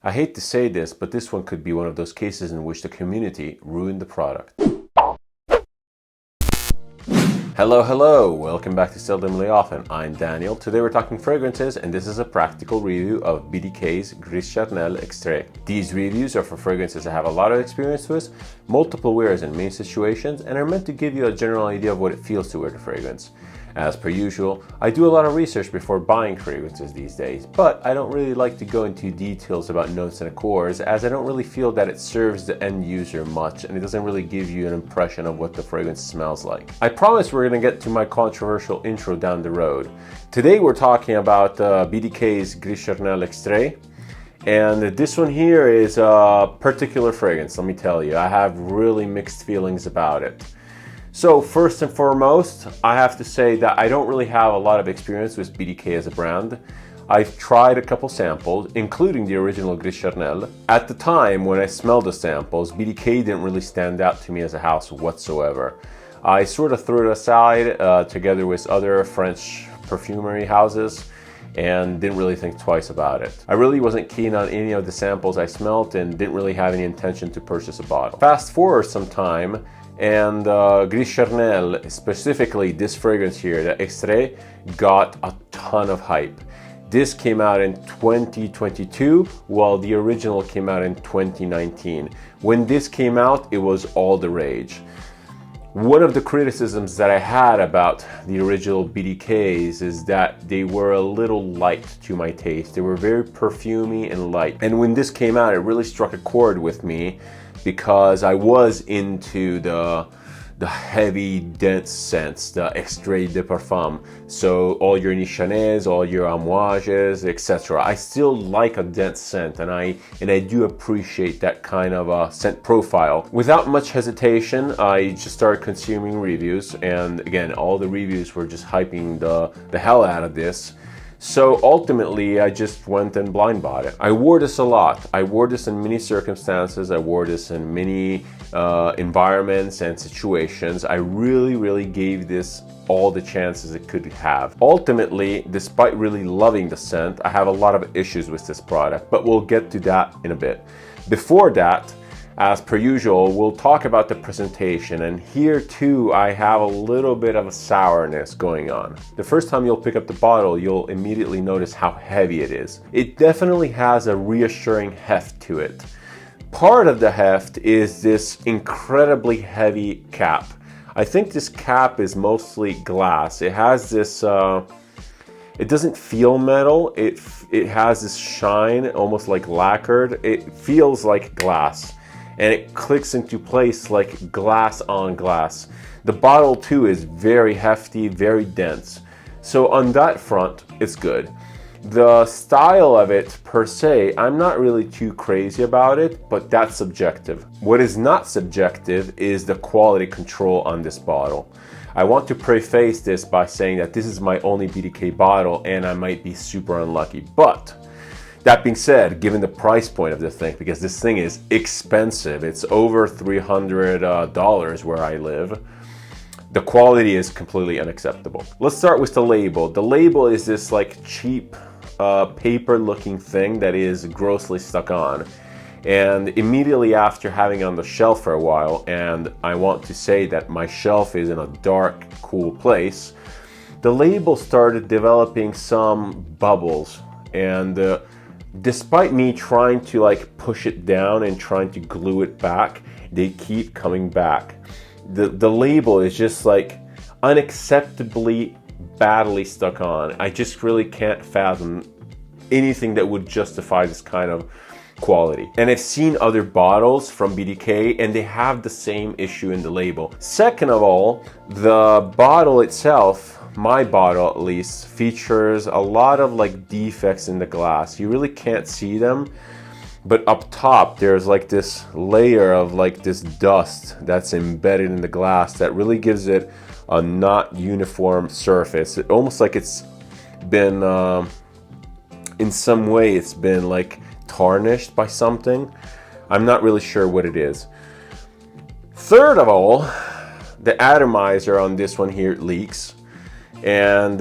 I hate to say this, but this one could be one of those cases in which the community ruined the product. Hello, welcome back to Seldomly Often. I'm Daniel. Today we're talking fragrances, and this is a practical review of BDK's Gris Charnel Extrait. These reviews are for fragrances I have a lot of experience with, multiple wears in many situations, and are meant to give you a general idea of what it feels to wear the fragrance. As per usual, I do a lot of research before buying fragrances these days, but I don't really like to go into details about notes and accords, as I don't really feel that it serves the end user much and it doesn't really give you an impression of what the fragrance smells like. I promise we're going to get to my controversial intro down the road. Today we're talking about BDK's Gris Charnel Extrait, and this one here is a particular fragrance, let me tell you. I have really mixed feelings about it. So first and foremost, I have to say that I don't really have a lot of experience with BDK as a brand. I've tried a couple samples, including the original Gris Charnel. At the time when I smelled the samples, BDK didn't really stand out to me as a house whatsoever. I sort of threw it aside together with other French perfumery houses and didn't really think twice about it. I really wasn't keen on any of the samples I smelled and didn't really have any intention to purchase a bottle. Fast forward some time, and Gris Charnel, specifically this fragrance here, the Extrait, got a ton of hype. This came out in 2022, while the original came out in 2019. When this came out, it was all the rage. One of the criticisms that I had about the original BDKs is that they were a little light to my taste. They were very perfumey and light. And when this came out, it really struck a chord with me, because I was into the heavy, dense scents, the extrait de parfum. So all your Niçonnaises, all your Amouages, etc. I still like a dense scent, and I do appreciate that kind of a scent profile. Without much hesitation, I just started consuming reviews, and again, all the reviews were just hyping the hell out of this. So ultimately, I just went and blind bought it. I wore this a lot. I wore this in many circumstances. I wore this in many environments and situations. I really gave this all the chances it could have. Ultimately, despite really loving the scent, I have a lot of issues with this product, but we'll get to that in a bit. Before that, as per usual, we'll talk about the presentation, and here too I have a little bit of a sourness going on. The first time you'll pick up the bottle, you'll immediately notice how heavy it is. It definitely has a reassuring heft to it. Part of the heft is this incredibly heavy cap. I think this cap is mostly glass. It has this, it doesn't feel metal. It has this shine, almost like lacquered. It feels like glass, and it clicks into place like glass on glass. The bottle too is very hefty, very dense. So on that front, it's good. The style of it per se, I'm not really too crazy about it, but that's subjective. What is not subjective is the quality control on this bottle. I want to preface this by saying that this is my only BDK bottle, and I might be super unlucky. But that being said, given the price point of this thing, because this thing is expensive, it's over $300 where I live, the quality is completely unacceptable. Let's start with the label. The label is this like cheap paper looking thing that is grossly stuck on. And immediately after having it on the shelf for a while, and I want to say that my shelf is in a dark, cool place, the label started developing some bubbles, and despite me trying to like push it down and trying to glue it back, they keep coming back. The label is just like unacceptably badly stuck on. I just really can't fathom anything that would justify this kind of quality. And I've seen other bottles from BDK and they have the same issue in the label. Second of all, the bottle itself, my bottle at least, features a lot of like defects in the glass. You really can't see them, but up top there's like this layer of like this dust that's embedded in the glass that really gives it a not uniform surface. It almost like it's been in some way it's been like tarnished by something. I'm not really sure what it is. Third of all, the atomizer on this one here leaks. And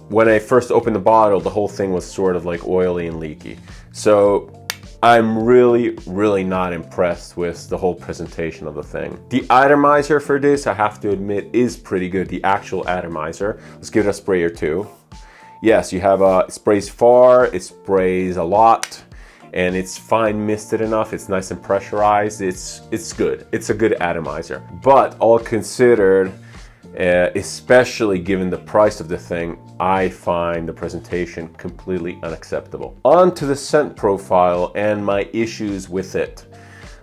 when I first opened the bottle, the whole thing was sort of like oily and leaky. So I'm really not impressed with the whole presentation of the thing. The atomizer for this, I have to admit, is pretty good. The actual atomizer. Let's give it a spray or two. Yes, you have it sprays far, it sprays a lot, and it's fine misted enough. It's nice and pressurized. It's good. It's a good atomizer. But all considered, especially given the price of the thing, I find the presentation completely unacceptable. On to the scent profile and my issues with it.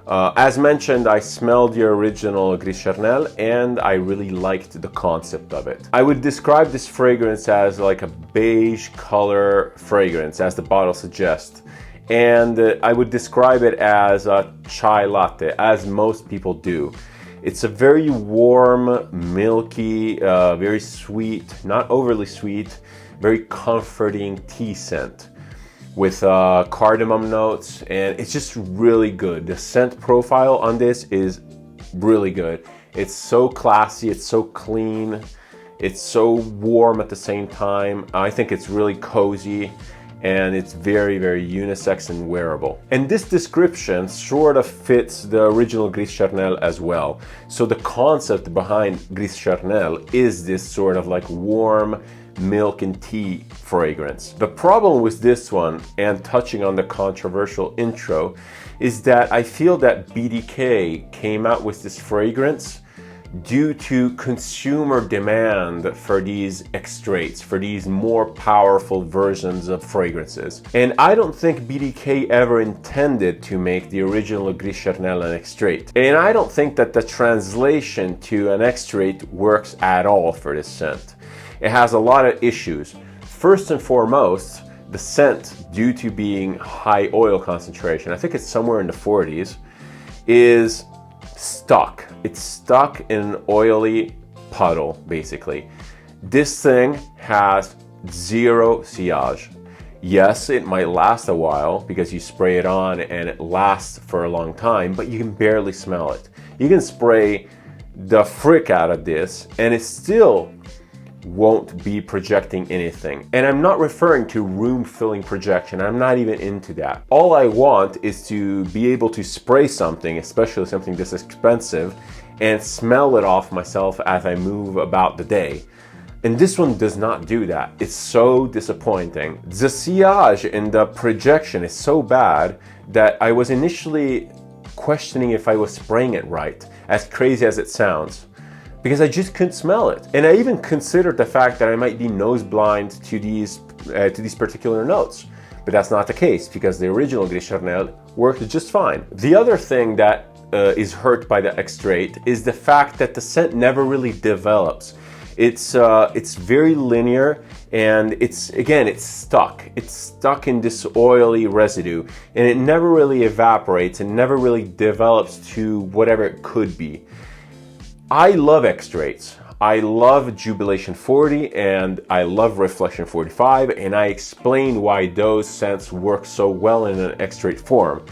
As mentioned, I smelled the original Gris Charnel and I really liked the concept of it. I would describe this fragrance as like a beige color fragrance, as the bottle suggests. And I would describe it as a chai latte, as most people do. It's a very warm, milky, very sweet, not overly sweet, very comforting tea scent with cardamom notes, and it's just really good. The scent profile on this is really good. It's so classy, it's so clean, it's so warm at the same time. I think it's really cozy, and it's very unisex and wearable. And this description sort of fits the original Gris Charnel as well. So the concept behind Gris Charnel is this sort of like warm milk and tea fragrance. The problem with this one, and touching on the controversial intro, is that I feel that BDK came out with this fragrance due to consumer demand for these extracts, for these more powerful versions of fragrances. And I don't think BDK ever intended to make the original Gris Charnel an extrait. And I don't think that the translation to an extrait works at all for this scent. It has a lot of issues. First and foremost, the scent, due to being high oil concentration, I think it's somewhere in the 40s, is stuck. It's stuck in an oily puddle, basically. This thing has zero sillage. Yes, it might last a while because you spray it on and it lasts for a long time, but you can barely smell it. You can spray the frick out of this and it still won't be projecting anything. And I'm not referring to room-filling projection. I'm not even into that. All I want is to be able to spray something, especially something this expensive, and smell it off myself as I move about the day. And this one does not do that. It's so disappointing. The sillage and the projection is so bad that I was initially questioning if I was spraying it right, as crazy as it sounds, because I just couldn't smell it. And I even considered the fact that I might be nose blind to these particular notes. But that's not the case, because the original Gris Charnel worked just fine. The other thing that is hurt by the extrait is the fact that the scent never really develops. It's very linear, and it's stuck. It's stuck in this oily residue, and it never really evaporates and never really develops to whatever it could be. I love extracts. I love Jubilation 40 and I love Reflection 45, and I explained why those scents work so well in an extrait form.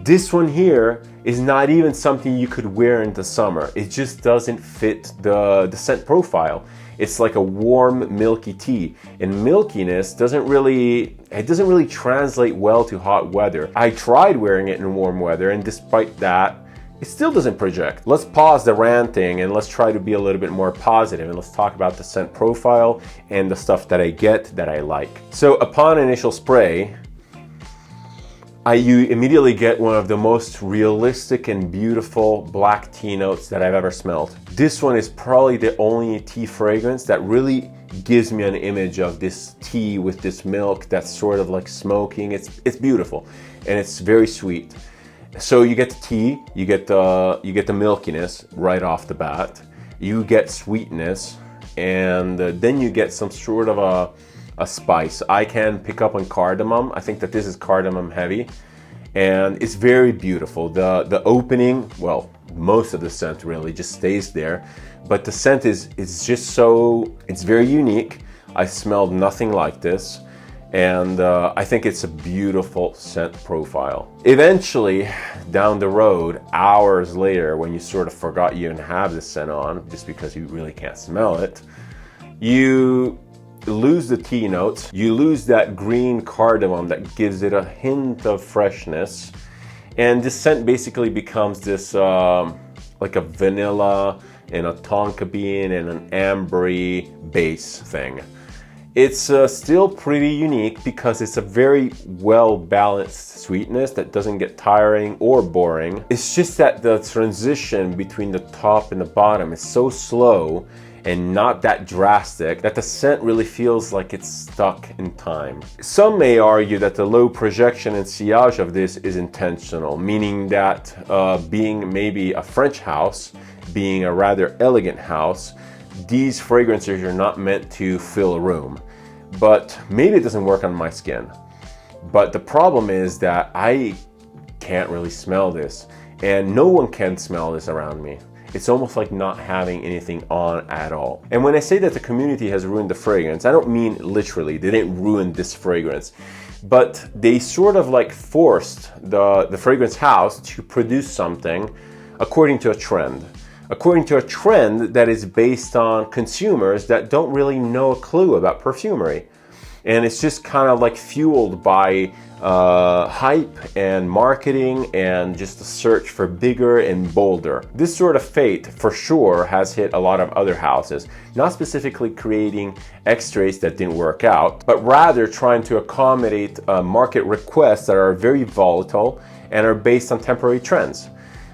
This one here is not even something you could wear in the summer. It just doesn't fit the scent profile. It's like a warm, milky tea, and milkiness doesn't really translate well to hot weather. I tried wearing it in warm weather, and despite that, it still doesn't project. Let's pause the ranting and let's try to be a little bit more positive, and let's talk about the scent profile and the stuff that I get that I like. So upon initial spray, you immediately get one of the most realistic and beautiful black tea notes that I've ever smelled. This one is probably the only tea fragrance that really gives me an image of this tea with this milk that's sort of like smoking. It's beautiful and it's very sweet. So you get the tea, you get the milkiness right off the bat, you get sweetness, and then you get some sort of a spice. I can pick up on cardamom. I think that this is cardamom heavy, and it's very beautiful. The opening, well, most of the scent really just stays there, but the scent is just so, it's very unique. I smelled nothing like this. And I think it's a beautiful scent profile. Eventually, down the road, hours later, when you sort of forgot you even have this scent on, just because you really can't smell it, you lose the tea notes, you lose that green cardamom that gives it a hint of freshness, and this scent basically becomes this like a vanilla and a tonka bean and an ambery base thing. It's still pretty unique because it's a very well balanced sweetness that doesn't get tiring or boring. It's just that the transition between the top and the bottom is so slow and not that drastic that the scent really feels like it's stuck in time. Some may argue that the low projection and sillage of this is intentional, meaning that being maybe a French house, being a rather elegant house, these fragrances are not meant to fill a room. But maybe it doesn't work on my skin. But the problem is that I can't really smell this, and no one can smell this around me. It's almost like not having anything on at all. And when I say that the community has ruined the fragrance, I don't mean literally, they didn't ruin this fragrance, but they sort of like forced the fragrance house to produce something according to a trend. According to a trend that is based on consumers that don't really know a clue about perfumery. And it's just kind of like fueled by hype and marketing and just a search for bigger and bolder. This sort of fate for sure has hit a lot of other houses, not specifically creating extraits that didn't work out, but rather trying to accommodate market requests that are very volatile and are based on temporary trends.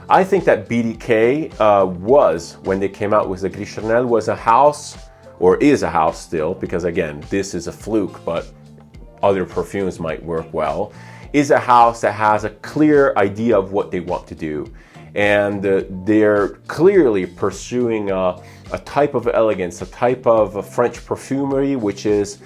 I think that BDK was, when they came out with the Gris Charnel, was a house, or is a house still, because again, this is a fluke, but other perfumes might work well, is a house that has a clear idea of what they want to do. And they're clearly pursuing a type of elegance, a type of French perfumery, which is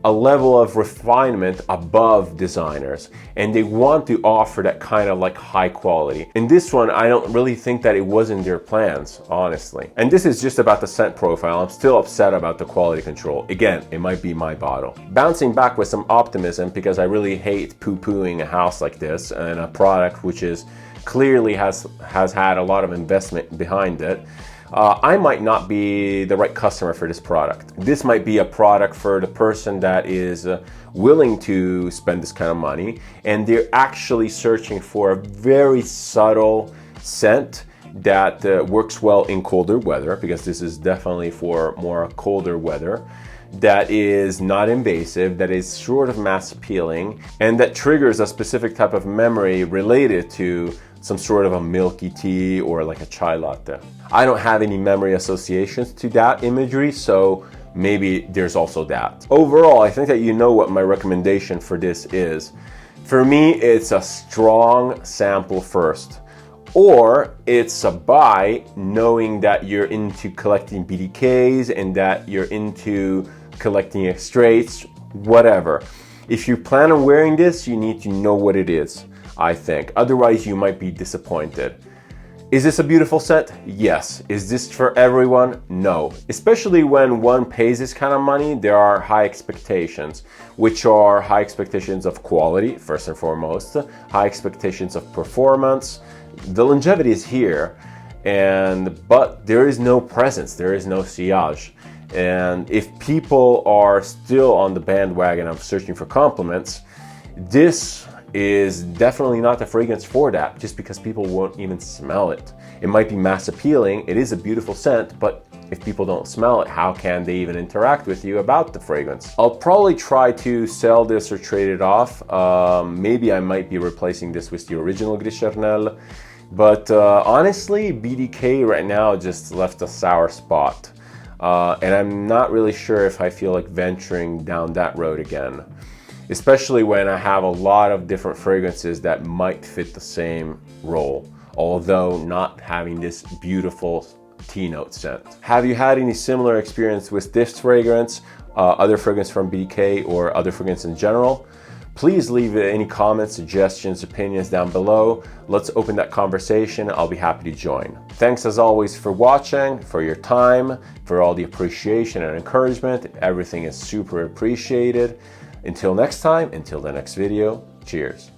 a level of refinement above designers, and they want to offer that kind of like high quality. In this one, I don't really think that it was in their plans, honestly. And this is just about the scent profile. I'm still upset about the quality control. Again, it might be my bottle. Bouncing back with some optimism, because I really hate poo-pooing a house like this and a product which is clearly has had a lot of investment behind it. I might not be the right customer for this product. This might be a product for the person that is willing to spend this kind of money, and they're actually searching for a very subtle scent that works well in colder weather, because this is definitely for more colder weather, that is not invasive, that is sort of mass appealing, and that triggers a specific type of memory related to some sort of a milky tea or like a chai latte. I don't have any memory associations to that imagery, so maybe there's also that. Overall, I think that you know what my recommendation for this is. For me, it's a strong sample first, or it's a buy knowing that you're into collecting BDKs and that you're into collecting extraits, whatever. If you plan on wearing this, you need to know what it is, I think. Otherwise, you might be disappointed. Is this a beautiful scent? Yes. Is this for everyone? No. Especially when one pays this kind of money, there are high expectations, which are high expectations of quality, first and foremost, high expectations of performance. The longevity is here, but there is no presence, there is no sillage. And if people are still on the bandwagon of searching for compliments, this is definitely not the fragrance for that, just because people won't even smell it. It might be mass appealing, it is a beautiful scent, but if people don't smell it, how can they even interact with you about the fragrance? I'll probably try to sell this or trade it off. Maybe I might be replacing this with the original Gris Charnel, but honestly, BDK right now just left a sour spot. And I'm not really sure if I feel like venturing down that road again. Especially when I have a lot of different fragrances that might fit the same role, although not having this beautiful tea note scent. Have you had any similar experience with this fragrance, other fragrance from BDK, or other fragrance in general? Please leave any comments, suggestions, opinions down below. Let's open that conversation. I'll be happy to join. Thanks as always for watching, for your time, for all the appreciation and encouragement. Everything is super appreciated. Until next time, until the next video, cheers.